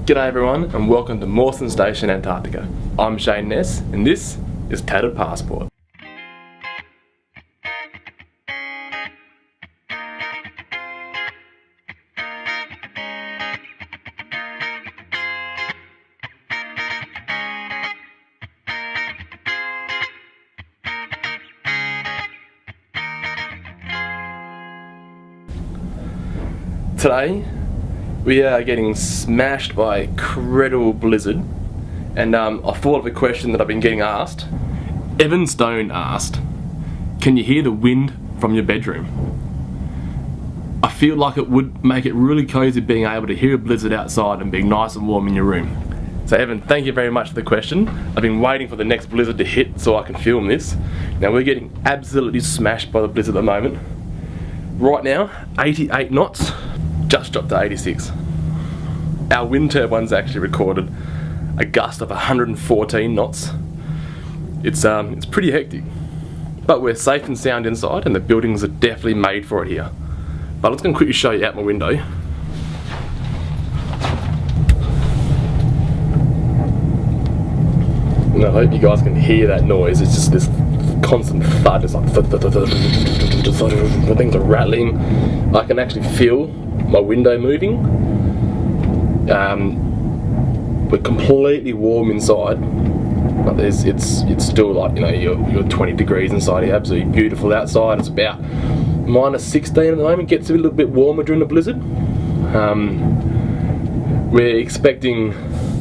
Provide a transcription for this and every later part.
G'day everyone and welcome to Mawson Station, Antarctica. I'm Shane Ness and this is Tattered Passport. Today we are getting smashed by a incredible blizzard, and I thought of a question that I've been getting asked. Evan Stone asked, can you hear the wind from your bedroom? I feel like it would make it really cozy being able to hear a blizzard outside and being nice and warm in your room. So Evan, thank you very much for the question. I've been waiting for the next blizzard to hit so I can film this. Now we're getting absolutely smashed by the blizzard at the moment. Right now, 88 knots. Just dropped to 86. Our wind turbine's actually recorded a gust of 114 knots. It's pretty hectic, but we're safe and sound inside, and the buildings are definitely made for it here. But I'm just going to quickly show you out my window. And I hope you guys can hear that noise. It's just this constant thud. It's like things are rattling. I can actually feel my window moving. We're completely warm inside, but it's still like, you know, you're 20 degrees inside here. Absolutely beautiful outside. It's about -16 at the moment. Gets a little bit warmer during the blizzard. We were expecting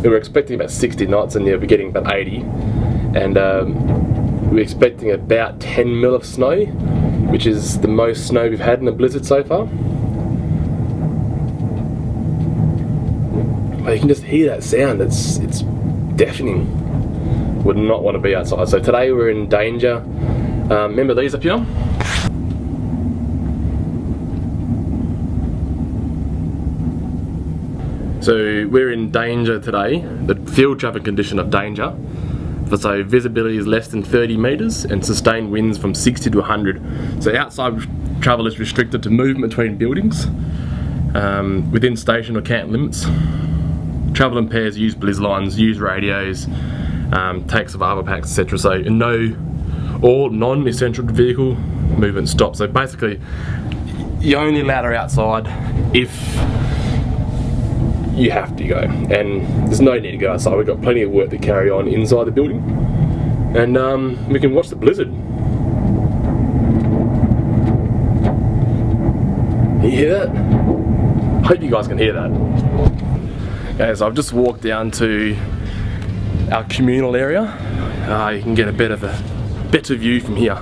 about 60 knots, and yeah, we're getting about 80, and we're expecting about 10 mil of snow, which is the most snow we've had in a blizzard so far. You can just hear that sound. It's deafening. Would not want to be outside. So today we're in danger. Remember these up here? So we're in danger today. The field traffic condition of danger. So visibility is less than 30 metres and sustained winds from 60 to 100. So outside travel is restricted to movement between buildings within station or camp limits. Travel in pairs, use blizz lines, use radios, take survival packs, etc. So all non-essential vehicle movement stops. So basically, you're only allowed to outside if you have to go, and there's no need to go outside. We've got plenty of work to carry on inside the building, and we can watch the blizzard. You hear that? I hope you guys can hear that. Okay, so I've just walked down to our communal area. You can get a better view from here.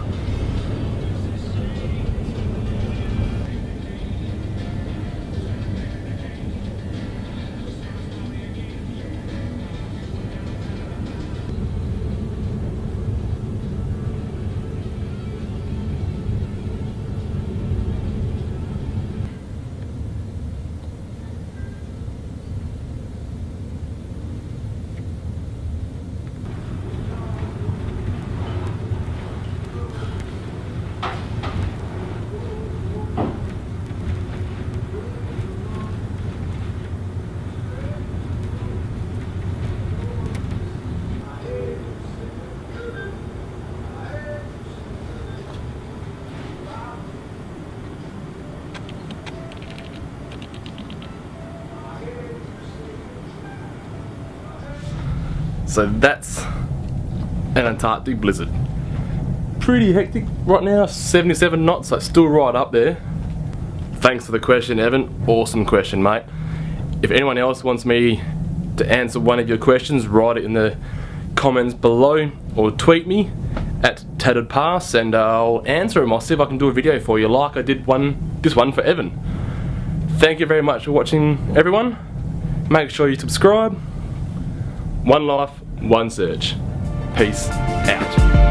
So that's an Antarctic blizzard. Pretty hectic right now, 77 knots, so it's still right up there. Thanks for the question, Evan. Awesome question, mate. If anyone else wants me to answer one of your questions, write it in the comments below or tweet me at TatteredPass and I'll answer them. I'll see if I can do a video for you like I did this one for Evan. Thank you very much for watching, everyone. Make sure you subscribe. One life, one search. Peace out.